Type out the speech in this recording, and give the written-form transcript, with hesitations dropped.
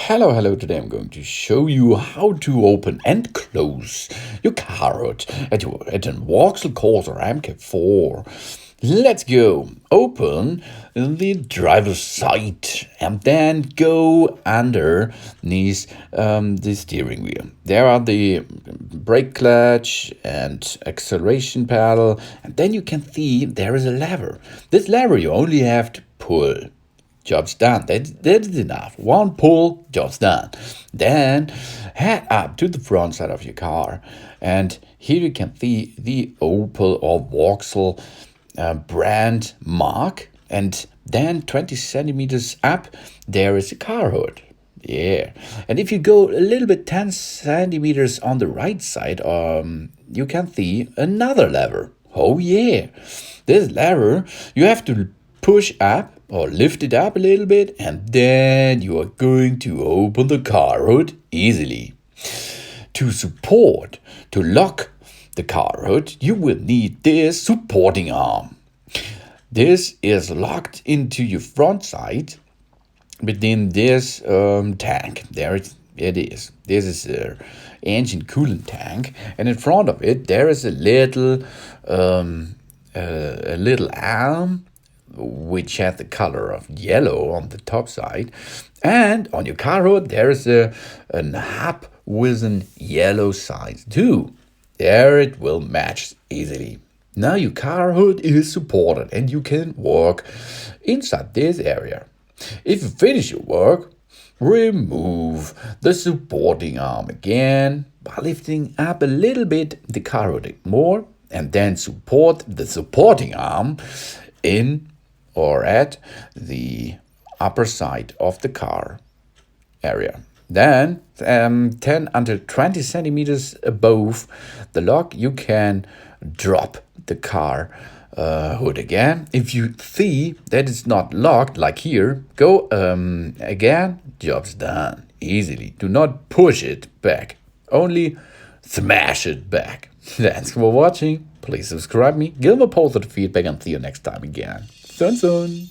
Hello. Today I'm going to show you how to open and close your car hood at a Vauxhall Corsa MK4. Let's go. Open the driver's side and then go underneath the steering wheel. There are the brake clutch and acceleration pedal, and then you can see there is a lever. This lever you only have to pull. Job's done. That is enough. One pull, job's done. Then head up to the front side of your car, and here you can see the Opel or Vauxhall brand mark, and then 20 centimeters up there is a car hood. Yeah, and if you go a little bit 10 centimeters on the right side, you can see another lever. Oh yeah, this lever you have to push up or lift it up a little bit, and then you are going to open the car hood easily. To lock the car hood, you will need this supporting arm. This is locked into your front side within this tank. There it is. This is an engine coolant tank, and in front of it there is a little arm which has the color of yellow on the top side, and on your car hood there is a hub with a yellow side too. There it will match easily. Now your car hood is supported and you can work inside this area. If you finish your work, remove the supporting arm again by lifting up a little bit the car hood more, and then support the supporting arm in or at the upper side of the car area. Then 10 until 20 centimeters above the lock, you can drop the car hood again. If you see that it's not locked, like here, go again, job's done easily. Do not push it back, only smash it back. Thanks for watching. Please subscribe me, give me a positive feedback, and see you next time again. Soon.